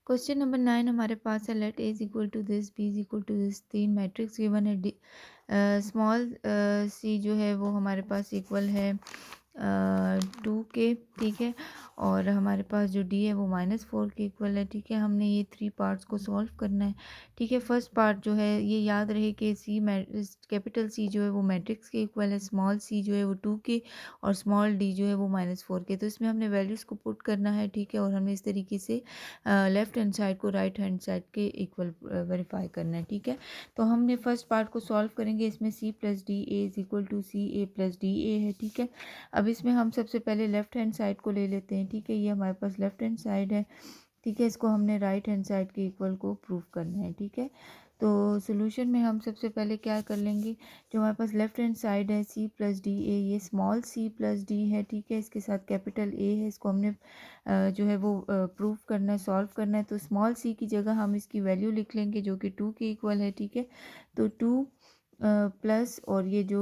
Question number 9 हमारे पास है। Let A is equal to this, B is equal to this. तीन matrix given है। स्मॉल सी जो है वो हमारे पास इक्वल है 2 के, ठीक है। और हमारे पास जो डी है वो -4 के इक्वल है, ठीक है। हमने ये 3 पार्ट्स को सॉल्व करना है, ठीक है। फर्स्ट पार्ट जो है ये याद रहे कि कैपिटल सी जो है वो मैट्रिक्स के इक्वल है, स्मॉल सी जो है वो 2 के, और स्मॉल डी जो है वो -4 के। तो इसमें हमने वैल्यूज़ को पुट करना है, ठीक है। और हमें इस तरीके से लेफ्ट हैंड साइड को राइट हैंड साइड के इक्वल वेरीफाई करना है, ठीक है। तो हमने फर्स्ट पार्ट को सॉल्व करेंगे। इसमें C plus D A is equal to C A plus D A है, ठीक है। अब इसमें हम सबसे पहले लेफ्ट हैंड साइड को ले लेते हैं, ठीक है। ये हमारे पास लेफ्ट हैंड साइड है, ठीक है। इसको हमने राइट हैंड साइड के इक्वल को प्रूव करना है, ठीक है। तो सोल्यूशन में हम सबसे पहले क्या कर लेंगे, जो हमारे पास लेफ्ट हैंड साइड है सी प्लस डी ए, ये स्मॉल सी प्लस डी है, ठीक है। इसके साथ कैपिटल ए है, इसको हमने जो है वो प्रूव करना है, सॉल्व करना है। तो स्मॉल सी की जगह हम इसकी वैल्यू लिख लेंगे जो कि 2 के इक्वल है, ठीक है। तो 2 प्लस, और ये जो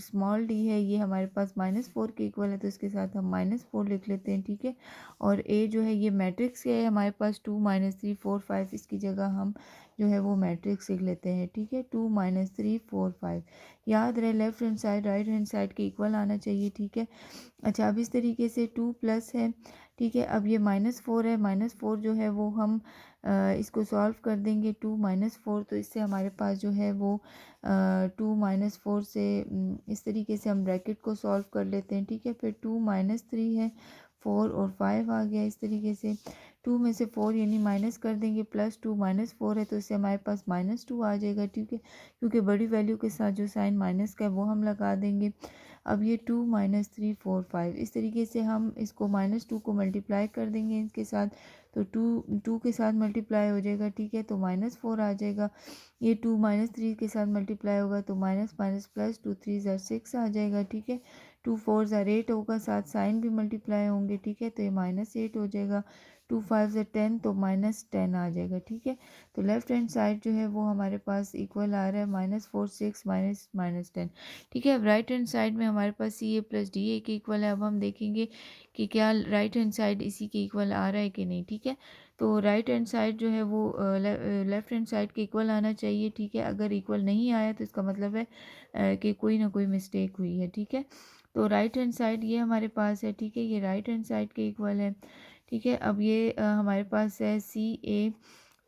स्मॉल डी है ये हमारे पास -4 के इक्वल है, तो इसके साथ हम -4 लिख लेते हैं, ठीक है। और ए जो है ये मैट्रिक्स है हमारे पास 2 -3 4 5, इसकी जगह हम जो है वो मैट्रिक्स लिख लेते हैं, ठीक है। 2 -3 4 5, याद रहे left hand side right hand side के इक्वल आना चाहिए, ठीक है। अच्छा, अब इस तरीके से 2 प्लस है, ठीक है। अब ये -4 है, -4 जो है वो हम इसको सॉल्व कर देंगे। 2 -4, तो इससे हमारे पास जो है वो 2 -4 से इस तरीके से हम ब्रैकेट को सॉल्व कर लेते हैं, ठीक है। फिर 2 -3 है, 4 और 5 आ गया इस तरीके से। 2 में से 4 यानी माइनस कर देंगे, प्लस 2 -4 है, तो इससे हमारे पास -2 आ जाएगा, ठीक है। क्योंकि बड़ी वैल्यू के साथ जो साइन माइनस का है वो हम लगा देंगे। अब ये 2 -3 4 5, इस तरीके से हम इसको -2 को मल्टीप्लाई कर देंगे इसके साथ, तो 2 के साथ मल्टीप्लाई हो जाएगा, ठीक है। तो -4 आ जाएगा। ये 2 -3 के साथ मल्टीप्लाई होगा तो माइनस माइनस प्लस, 2 3 ज़ार 6 आ जाएगा, ठीक है। 2 4 ज़ार 8 होगा, साथ साइन भी मल्टीप्लाई होंगे, ठीक है। तो ये -8 हो जाएगा। 2 5 ज़ार 10, तो -10 आ जाएगा, ठीक है। तो लेफ्ट हैंड साइड जो है वो हमारे पास इक्वल आ रहा है -4 6 -10, ठीक है। अब राइट हैंड साइड में हमारे पास सी ए प्लस डी ए के इक्वल है। अब हम देखेंगे कि क्या राइट हैंड साइड इसी के इक्वल आ रहा है कि नहीं, ठीक है। तो राइट हैंड साइड जो है वो लेफ्ट हैंड साइड के इक्वल आना चाहिए, ठीक है। अगर इक्वल नहीं आया तो इसका मतलब है कि कोई ना कोई मिस्टेक हुई है, ठीक है। तो राइट हैंड साइड ये हमारे पास है, ठीक है। ये राइट हैंड साइड के इक्वल है, ठीक है। अब ये हमारे पास है सी ए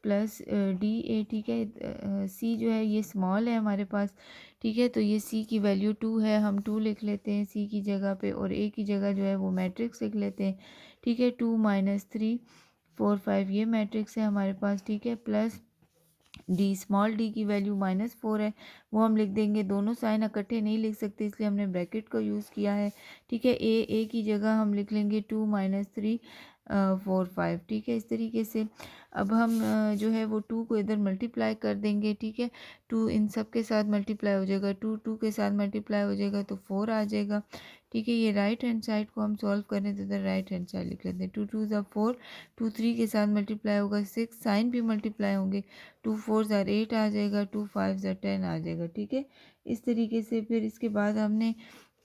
प्लस डी ए, ठीक है। सी जो है ये स्मॉल है हमारे पास, ठीक है। तो ये सी की वैल्यू 2 है, हम 2 लिख लेते हैं सी की जगह पे, और ए की जगह जो है वो मैट्रिक्स लिख लेते हैं, ठीक है। 2 -3 4 5 ये मैट्रिक्स है हमारे पास, ठीक है। प्लस डी, स्मॉल डी की वैल्यू -4 है, वो हम लिख देंगे। दोनों साइन इकट्ठे नहीं लिख सकते इसलिए हमने ब्रैकेट का यूज़ किया है, ठीक है। ए की जगह हम लिख लेंगे 2 -3 4 5, ठीक है। इस तरीके से अब हम जो है वो 2 को इधर मल्टीप्लाई कर देंगे, ठीक है। 2 इन सब के साथ मल्टीप्लाई हो जाएगा, 2 2 के साथ मल्टीप्लाई हो जाएगा तो 4 आ जाएगा, ठीक है। ये राइट हैंड साइड को हम सॉल्व करें तो इधर राइट हैंड साइड लिख लेते हैं। 2 2 ज़ा 4, 2 3 के साथ मल्टीप्लाई होगा 6, साइन भी मल्टीप्लाई होंगे, 2 4 ज़ार 8 आ जाएगा, 2 5 ज़ार 10 आ जाएगा, ठीक है। इस तरीके से फिर इसके बाद हमने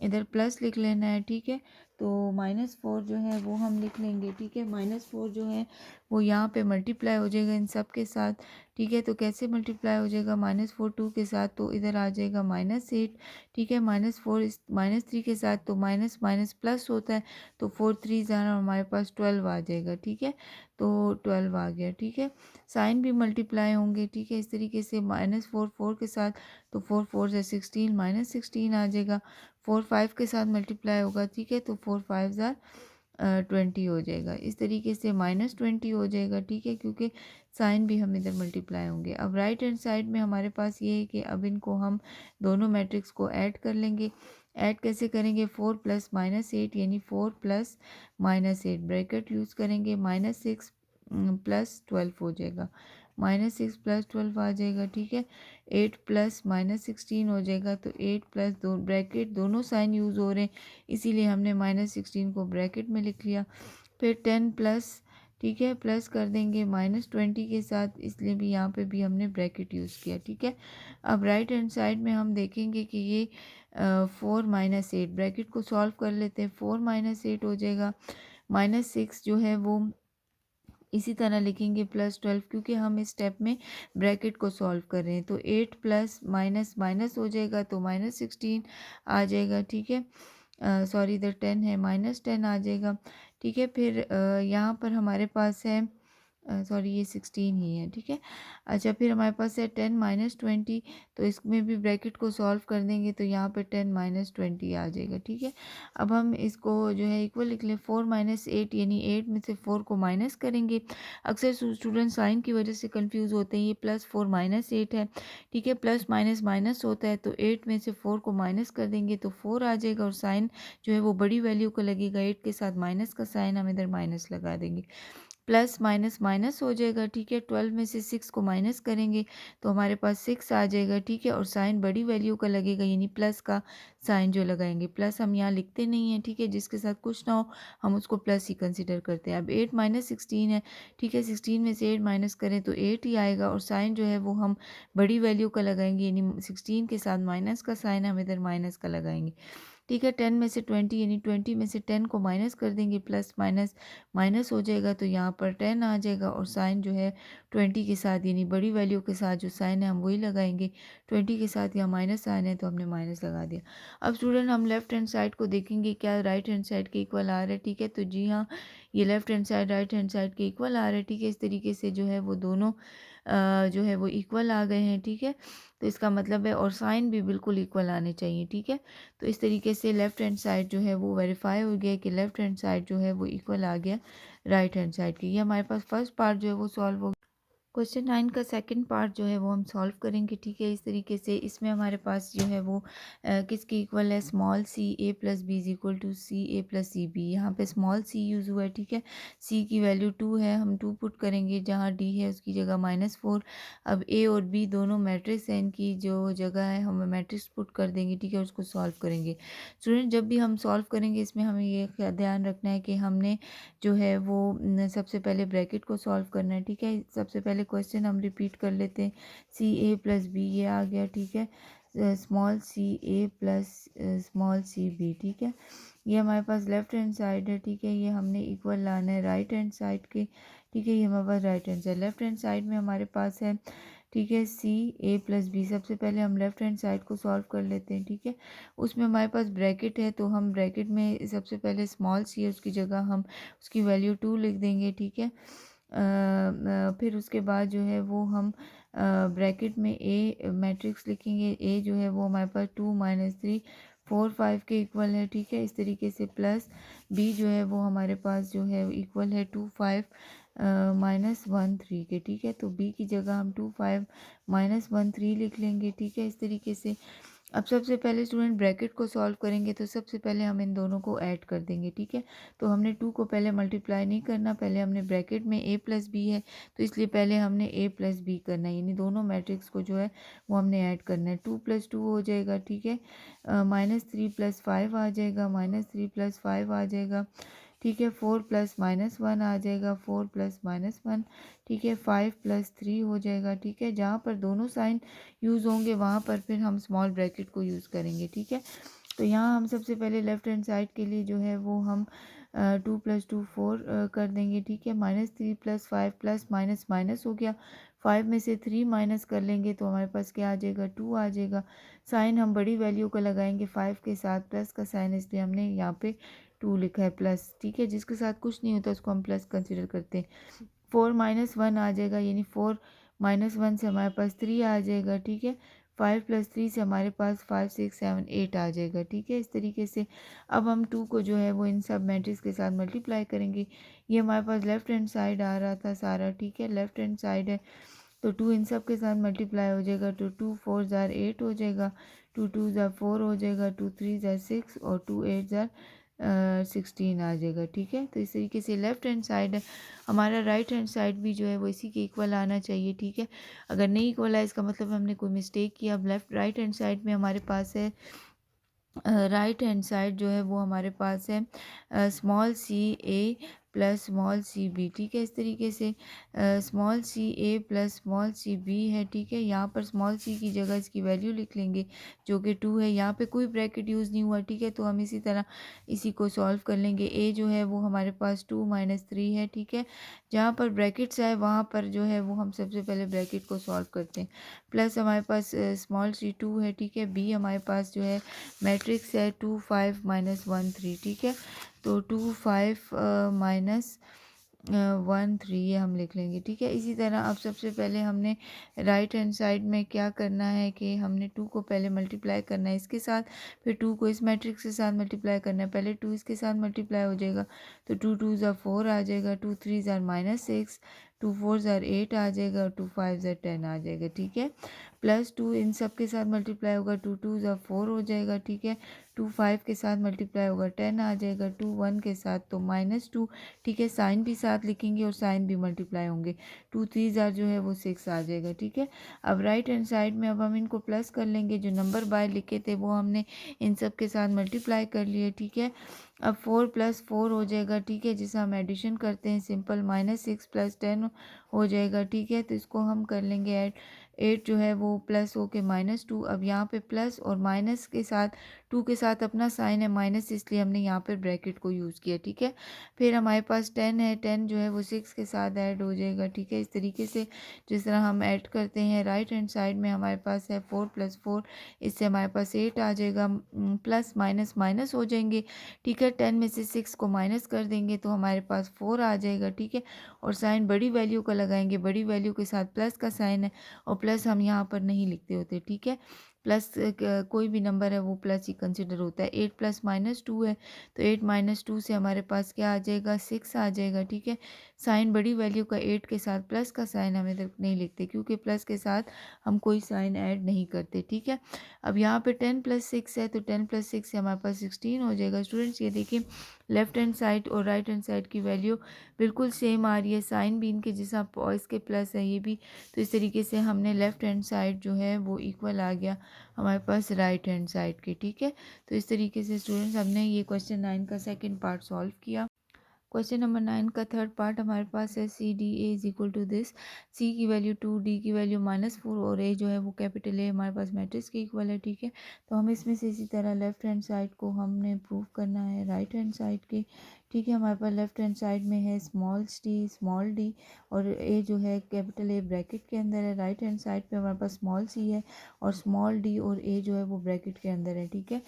इधर प्लस लिख लेना है, ठीक है। तो -4 जो है वो हम लिख लेंगे, ठीक है। -4 जो है वो यहाँ पे मल्टीप्लाई हो जाएगा इन सब के साथ, ठीक है। तो कैसे मल्टीप्लाई हो जाएगा, -4 2 के साथ तो इधर आ जाएगा -8, ठीक है। -4 इस -3 के साथ तो माइनस माइनस प्लस होता है, तो 4 3 ज़ार हमारे पास 12 आ जाएगा, ठीक है। तो 12 आ गया, ठीक है। साइन भी मल्टीप्लाई होंगे, ठीक है। इस तरीके से -4 4 के साथ, तो 4 4 ज़ार 16 -16 आ जाएगा। 4 5 के साथ मल्टीप्लाई होगा, ठीक है। तो 4 5 ज़ार 20 हो जाएगा। इस तरीके से -20 हो जाएगा, ठीक है, क्योंकि साइन भी हम इधर मल्टीप्लाई होंगे। अब राइट हैंड साइड में हमारे पास ये है कि अब इनको हम दोनों मैट्रिक्स को ऐड कर लेंगे। ऐड कैसे करेंगे, 4 + -8 यानी 4 + -8 ब्रैकेट यूज़ करेंगे, -6 + 12 हो जाएगा, -6 + 12 आ जाएगा, ठीक है। 8 + -16 हो जाएगा, तो 8 + 2 ब्रैकेट दोनों साइन यूज़ हो रहे हैं इसीलिए हमने -16 को ब्रैकेट में लिख लिया। फिर 10 प्लस, ठीक है, प्लस कर देंगे -20 के साथ, इसलिए भी यहाँ पे भी हमने ब्रैकेट यूज़ किया, ठीक है। अब राइट हैंड साइड में हम देखेंगे कि ये 4 - 8 ब्रैकेट को सॉल्व कर लेते हैं। 4 - 8 हो जाएगा, -6 जो है वो इसी तरह लिखेंगे +12, क्योंकि हम इस स्टेप में ब्रैकेट को सॉल्व कर रहे हैं। तो 8 प्लस माइनस माइनस हो जाएगा तो -16 आ जाएगा, ठीक है। सॉरी इधर 10 है, -10 आ जाएगा, ठीक है। फिर यहाँ पर हमारे पास है सॉरी ये 16 ही है, ठीक है। अच्छा, फिर हमारे पास है 10 माइनस 20, तो इसमें भी ब्रैकेट को सॉल्व कर देंगे तो यहाँ पे 10 माइनस 20 आ जाएगा, ठीक है। अब हम इसको जो है इक्वल लिख लें, 4 माइनस 8, यानी 8 में से 4 को माइनस करेंगे। अक्सर स्टूडेंट साइन की वजह से कंफ्यूज होते हैं, ये +4 -8 है, ठीक है। प्लस माइनस माइनस होता है, तो 8 में से 4 को माइनस कर देंगे तो 4 आ जाएगा, और साइन जो है वो बड़ी वैल्यू का लगेगा, 8 के साथ माइनस का साइन हम इधर माइनस लगा देंगे। प्लस माइनस माइनस हो जाएगा, ठीक है। 12 में से 6 को माइनस करेंगे तो हमारे पास 6 आ जाएगा, ठीक है। और साइन बड़ी वैल्यू का लगेगा, यानी प्लस का साइन जो लगाएंगे। प्लस हम यहाँ लिखते नहीं हैं, ठीक है, जिसके साथ कुछ ना हो हम उसको प्लस ही कंसिडर करते हैं। अब 8 माइनस 16 है, ठीक है। 16 में से 8 माइनस करें तो 8 ही आएगा, और साइन जो है वो हम बड़ी वैल्यू का लगाएंगे, यानी 16 के साथ माइनस का साइन हम इधर माइनस का लगाएंगे, ठीक है। 10 में से 20, यानी 20 में से 10 को माइनस कर देंगे, प्लस माइनस माइनस हो जाएगा तो यहाँ पर 10 आ जाएगा, और साइन जो है 20 के साथ, यानी बड़ी वैल्यू के साथ जो साइन है हम वही लगाएंगे। 20 के साथ यहाँ माइनस साइन है तो हमने माइनस लगा दिया। अब स्टूडेंट हम लेफ्ट हैंड साइड को देखेंगे क्या राइट हैंड साइड के इक्वल आ रहा है, ठीक है। तो जी हाँ, ये left hand side right hand side के इक्वल आ रहा है, ठीक है। इस तरीके से जो है वो दोनों जो है वो इक्वल आ गए हैं, ठीक है। तो इसका मतलब है, और साइन भी बिल्कुल इक्वल आने चाहिए, ठीक है। तो इस तरीके से लेफ्ट हैंड साइड जो है वो वेरीफाई हो गया कि लेफ्ट हैंड साइड जो है वो इक्वल आ गया राइट हैंड साइड की। ये हमारे पास फर्स्ट पार्ट जो है वो सॉल्व हो। क्वेश्चन 9 का सेकंड पार्ट जो है वो हम सॉल्व करेंगे, ठीक है। इस तरीके से इसमें हमारे पास जो है वो किसके इक्वल है, small C a plus B is equal to C A plus C B. यहाँ पे स्मॉल सी यूज़ हुआ है, ठीक है। सी की वैल्यू 2 है, हम 2 पुट करेंगे, जहाँ डी है उसकी जगह -4। अब ए और बी दोनों मैट्रिक्स हैं, इनकी जो जगह है हम मैट्रिक्स पुट कर देंगे, ठीक है। उसको सॉल्व करेंगे। स्टूडेंट जब भी हम सॉल्व करेंगे इसमें हमें ये ध्यान रखना है कि हमने जो है वो सबसे पहले ब्रैकेट को सॉल्व करना है, ठीक है। सबसे पहले क्वेश्चन हम रिपीट कर लेते हैं, सी ए प्लस बी ये आ गया, ठीक है। Small C A plus small C B, ठीक है। ये हमारे पास लेफ्ट हैंड साइड है, ठीक है। ये हमने इक्वल लाना है राइट हैंड साइड के, ठीक है। ये हमारे पास right hand side, left hand side में हमारे पास है, ठीक है, सी ए प्लस बी। सबसे पहले हम लेफ्ट हैंड साइड को सॉल्व कर लेते हैं, ठीक है। उसमें हमारे पास ब्रैकेट है, तो हम ब्रैकेट में सबसे पहले स्मॉल सी है उसकी जगह हम उसकी वैल्यू 2 लिख देंगे, ठीक है। फिर उसके बाद जो है वो हम ब्रैकेट में ए मैट्रिक्स लिखेंगे। ए जो है वो हमारे पास 2 - 3 4 5 के इक्वल है, ठीक है। इस तरीके से प्लस बी जो है वो हमारे पास जो है इक्वल है 2 5 -1 3 के, ठीक है। तो बी की जगह हम 2 5 -1 3 लिख लेंगे, ठीक है। इस तरीके से अब सबसे पहले स्टूडेंट ब्रैकेट को सॉल्व करेंगे, तो सबसे पहले हम इन दोनों को ऐड कर देंगे, ठीक है। तो हमने 2 को पहले मल्टीप्लाई नहीं करना, पहले हमने ब्रैकेट में a प्लस बी है तो इसलिए पहले हमने a प्लस बी करना है, यानी दोनों मैट्रिक्स को जो है वो हमने ऐड करना है। 2 + 2 हो जाएगा, ठीक है। -3 + 5 आ जाएगा, -3 + 5 आ जाएगा, ठीक है। 4 + -1 आ जाएगा, 4 + -1, ठीक है। 5 + 3 हो जाएगा, ठीक है। जहाँ पर दोनों साइन यूज़ होंगे वहाँ पर फिर हम स्मॉल ब्रैकेट को यूज़ करेंगे, ठीक है। तो यहाँ हम सबसे पहले लेफ्ट हैंड साइड के लिए जो है वो हम 2 + 2 4 कर देंगे, ठीक है। -3 + 5 प्लस माइनस माइनस हो गया, 5 में से 3 माइनस कर लेंगे तो हमारे पास क्या आ जाएगा, 2 आ जाएगा। साइन हम बड़ी वैल्यू का लगाएंगे 5 के साथ प्लस का साइन, इसलिए हमने यहाँ पे 2 लिखा है प्लस, ठीक है। जिसके साथ कुछ नहीं होता उसको हम प्लस कंसिडर करते हैं। 4 - 1 आ जाएगा, यानी 4 - 1 से हमारे पास 3 आ जाएगा, ठीक है। 5 + 3 से हमारे पास 5 6 7 8 आ जाएगा, ठीक है। इस तरीके से अब हम 2 को जो है वो इन सब मैट्रिक्स के साथ मल्टीप्लाई करेंगे। ये हमारे पास लेफ्ट हैंड साइड आ रहा था सारा, ठीक है, लेफ्ट हैंड साइड है। तो 2 इन सब के साथ मल्टीप्लाई हो जाएगा, तो 2 4 ज़ार 8 हो जाएगा, 2 2 ज़ार 4 हो जाएगा, 2 3 ज़ार 6 और 2 8 ज़ार 16 आ जाएगा, ठीक है। तो इस तरीके से लेफ्ट हैंड साइड हमारा राइट हैंड साइड भी जो है वो इसी के इक्वल आना चाहिए, ठीक है। अगर नहीं इक्वल है इसका मतलब हमने कोई मिस्टेक किया। अब लेफ्ट राइट हैंड साइड में हमारे पास है, राइट हैंड साइड जो है वो हमारे पास है small C A plus small C B, ठीक है। इस तरीके से small C A plus small C B है, ठीक है। यहाँ पर स्मॉल सी की जगह इसकी वैल्यू लिख लेंगे जो कि 2 है। यहाँ पे कोई ब्रैकेट यूज़ नहीं हुआ, ठीक है। तो हम इसी तरह इसी को सॉल्व कर लेंगे। ए जो है वो हमारे पास 2 - 3 है, ठीक है। जहाँ पर ब्रैकेट्स है वहाँ पर जो है वो हम सबसे पहले ब्रैकेट को सॉल्व करते हैं। प्लस हमारे पास स्मॉल सी 2 है, ठीक है। बी हमारे पास जो है मैट्रिक्स है 2 5 - 1 3, ठीक है। तो 2 5 माइनस 1 3 ये हम लिख लेंगे, ठीक है। इसी तरह अब सबसे पहले हमने राइट हैंड साइड में क्या करना है कि हमने 2 को पहले मल्टीप्लाई करना है इसके साथ, फिर 2 को इस मैट्रिक्स के साथ मल्टीप्लाई करना है। पहले 2 इसके साथ मल्टीप्लाई हो जाएगा तो 2 2 ज़ा 4 आ जाएगा, 2 3 ज़ा -6, 2 4 ज़ा 8 आ जाएगा, 2 5 ज़ा 10 आ जाएगा, ठीक है। प्लस 2 इन सब के साथ मल्टीप्लाई होगा, 2 2 ज़ा 4 हो जाएगा, ठीक है। 2 5 के साथ मल्टीप्लाई होगा 10 आ जाएगा, 2 1 के साथ तो -2, ठीक है। साइन भी साथ लिखेंगे और साइन भी मल्टीप्लाई होंगे, 2 3 ज़ा जो है वो 6 आ जाएगा, ठीक है। अब राइट हैंड साइड में अब हम इनको प्लस कर लेंगे, जो नंबर बाय लिखे थे वो हमने इन सब के साथ मल्टीप्लाई कर लिए, ठीक है। अब 4 + 4 हो जाएगा, ठीक है, जिसे हम एडिशन करते हैं सिंपल, -6 + 10 हो जाएगा, ठीक है। तो इसको हम कर लेंगे ऐड, 8 जो है वो प्लस हो के -2। अब यहाँ पे प्लस और माइनस के साथ 2 के साथ अपना साइन है माइनस, इसलिए हमने यहाँ पर ब्रैकेट को यूज़ किया, ठीक है। फिर हमारे पास 10 है, 10 जो है वो 6 के साथ ऐड हो जाएगा, ठीक है। इस तरीके से जिस तरह हम ऐड करते हैं राइट हैंड साइड में हमारे पास है 4 + 4, इससे हमारे पास 8 आ जाएगा, प्लस माइनस माइनस हो जाएंगे, ठीक है। 10 में से 6 को माइनस कर देंगे तो हमारे पास 4 आ जाएगा, ठीक है। और साइन बड़ी वैल्यू का लगाएंगे, बड़ी वैल्यू के साथ प्लस का साइन है और प्लस हम यहाँ पर नहीं लिखते होते, ठीक है। प्लस कोई भी नंबर है वो प्लस ही कंसिडर होता है। 8 + -2 है तो 8 - 2 से हमारे पास क्या आ जाएगा, 6 आ जाएगा, ठीक है। साइन बड़ी वैल्यू का 8 के साथ प्लस का साइन हम इधर नहीं लिखते क्योंकि प्लस के साथ हम कोई साइन ऐड नहीं करते, ठीक है। अब यहाँ पे 10 + 6 है तो 10 + 6 से हमारे पास 16 हो जाएगा। स्टूडेंट्स ये देखिए लेफ्ट हैंड साइड और राइट हैंड साइड की वैल्यू बिल्कुल सेम आ रही है, साइन भी इनके जैसा पॉइस के प्लस है ये भी, तो इस तरीके से हमने लेफ्ट हैंड साइड जो है वो इक्वल आ गया हमारे पास राइट हैंड साइड के, ठीक है। तो इस तरीके से स्टूडेंट्स हमने ये क्वेश्चन 9 का सेकंड पार्ट सॉल्व किया। क्वेश्चन नंबर 9 का थर्ड पार्ट हमारे पास है C D A is equal to this, C की वैल्यू 2, डी की वैल्यू -4 और ए जो है वो कैपिटल ए हमारे पास मैट्रिक्स के इक्वल है, ठीक है। तो हम इसमें से इसी तरह लेफ्ट हैंड साइड को हमने प्रूव करना है राइट हैंड साइड के, ठीक है। हमारे पास लेफ्ट हैंड साइड में है स्मॉल डी और ए जो है कैपिटल ए ब्रैकेट के अंदर है। राइट हैंड साइड पे हमारे पास स्मॉल सी है और स्मॉल डी और ए जो है वो ब्रैकेट के अंदर है, ठीक है।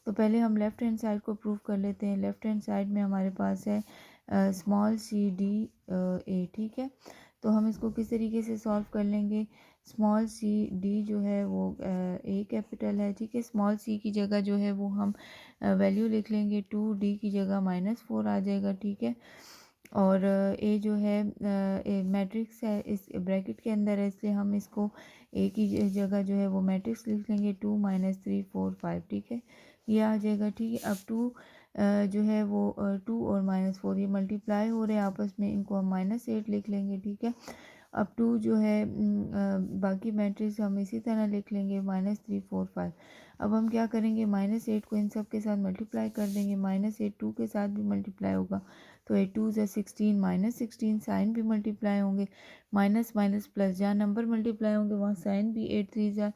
तो पहले हम लेफ्ट हैंड साइड को प्रूव कर लेते हैं। लेफ्ट हैंड साइड में हमारे पास है स्मॉल सी डी ए, ठीक है। तो हम इसको किस तरीके से सॉल्व कर लेंगे, स्मॉल सी डी जो है वो ए कैपिटल है, ठीक है। स्मॉल सी की जगह जो है वो हम वैल्यू लिख लेंगे 2, डी की जगह -4 आ जाएगा, ठीक है। और ए जो है मैट्रिक्स है इस ब्रैकेट के अंदर है, इसलिए हम इसको ए की जगह जो है वो मैट्रिक्स लिख लेंगे 2 - 3 4 5, ठीक है। ये आ जाएगा, ठीक है। अब 2 जो है वो 2 और -4 ये मल्टीप्लाई हो रहे हैं आपस में, इनको हम -8 लिख लेंगे, ठीक है। अब 2 जो है बाकी मैट्रिक्स हम इसी तरह लिख लेंगे -3 4 5। अब हम क्या करेंगे, -8 को इन सब के साथ मल्टीप्लाई कर देंगे, -8 2 के साथ भी मल्टीप्लाई होगा तो 8 2 ज़ा 16 -16 साइन भी मल्टीप्लाई होंगे, माइनस माइनस प्लस जहाँ नंबर मल्टीप्लाई होंगे वहाँ साइन भी 8 3 ज़ा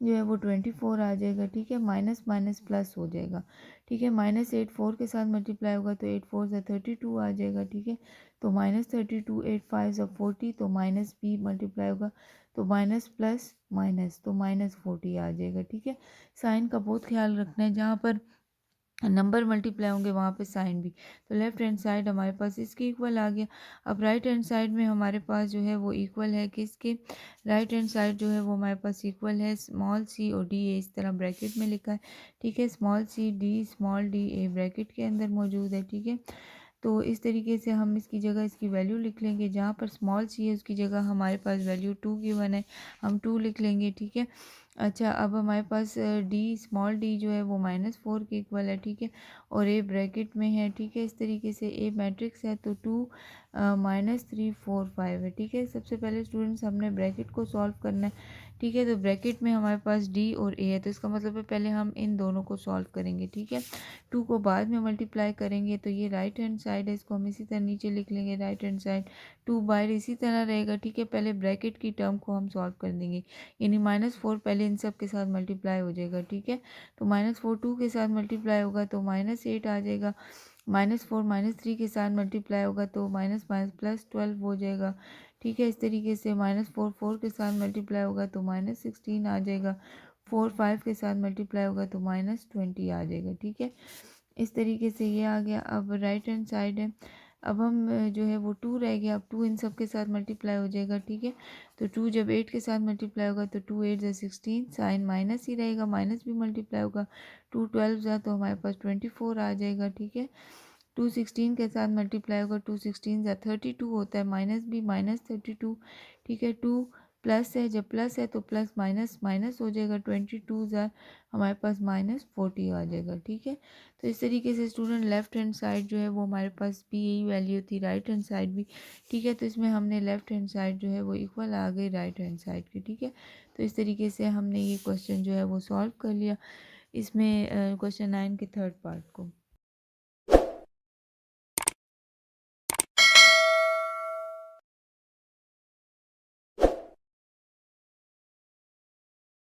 जो है वो 24 आ जाएगा, ठीक है। माइनस माइनस प्लस हो जाएगा, ठीक है। -8 4 के साथ मल्टीप्लाई होगा तो 8 4 ज़ा 32 आ जाएगा, ठीक है। तो -32 8 5 ज़ा 40 तो माइनस भी मल्टीप्लाई होगा तो माइनस प्लस माइनस तो -40 आ जाएगा, ठीक है। साइन का बहुत ख्याल रखना है, जहाँ पर नंबर मल्टीप्लाई होंगे वहाँ पे साइन भी। तो लेफ्ट हैंड साइड हमारे पास इसके इक्वल आ गया। अब राइट हैंड साइड में हमारे पास जो है वो इक्वल है किसके, राइट हैंड साइड जो है वो हमारे पास इक्वल है स्मॉल सी और डी ए, इस तरह ब्रैकेट में लिखा है, ठीक है। Small C D small D A bracket के अंदर मौजूद है, ठीक है। तो इस तरीके से हम इसकी जगह इसकी वैल्यू लिख लेंगे, जहाँ पर स्मॉल सी है उसकी जगह हमारे पास वैल्यू 2 गिवन है, हम 2 लिख लेंगे, ठीक है। अच्छा अब हमारे पास डी स्मॉल डी जो है वो -4 के इक्वल है, ठीक है। और ए ब्रैकेट में है, ठीक है। इस तरीके से ए मैट्रिक्स है तो 2 -3 4 5 है, ठीक है। सबसे पहले स्टूडेंट्स हमने ब्रैकेट को सॉल्व करना है, ठीक है। तो ब्रैकेट में हमारे पास डी और ए है, तो इसका मतलब है पहले हम इन दोनों को सॉल्व करेंगे, ठीक है। 2 को बाद में मल्टीप्लाई करेंगे, तो ये राइट हैंड साइड है, इसको हम इसी तरह नीचे लिख लेंगे राइट हैंड साइड। 2 बाहर इसी तरह रहेगा, ठीक है। पहले ब्रैकेट की टर्म को हम सॉल्व कर देंगे, यानी -4 पहले इन सब के साथ मल्टीप्लाई हो जाएगा, ठीक है। तो -4 2 के साथ मल्टीप्लाई होगा तो -8 आ जाएगा। -4 -3 के साथ मल्टीप्लाई होगा तो माइनस माइनस +12 हो जाएगा, ठीक है। इस तरीके से -4 4 के साथ मल्टीप्लाई होगा तो -16 आ जाएगा। 4 5 के साथ मल्टीप्लाई होगा तो -20 आ जाएगा, ठीक है। इस तरीके से ये आ गया। अब राइट हैंड साइड है, अब हम जो है वो 2 रह गया, अब 2 इन सब के साथ मल्टीप्लाई हो जाएगा, ठीक है। तो 2 जब 8 के साथ मल्टीप्लाई होगा तो 2 8 ज़ा 16, साइन माइनस ही रहेगा, माइनस भी मल्टीप्लाई होगा, 2 12 ज़ा तो हमारे पास 24 आ जाएगा, ठीक है। 2 16 के साथ मल्टीप्लाई होगा, 2 16 ज़ा 32 होता है, माइनस भी -32, ठीक है। 2 प्लस है, जब प्लस है तो प्लस माइनस माइनस हो जाएगा, 22 ज़ा हमारे पास -40 आ जाएगा, ठीक है। तो इस तरीके से स्टूडेंट लेफ्ट हैंड साइड जो है वो हमारे पास भी यही वैल्यू थी, राइट हैंड साइड भी, ठीक है। तो इसमें हमने लेफ्ट हैंड साइड जो है वो इक्वल आ गई राइट हैंड साइड की, ठीक है। तो इस तरीके से हमने ये क्वेश्चन जो है वो सॉल्व कर लिया, इसमें क्वेश्चन 9 के थर्ड पार्ट को।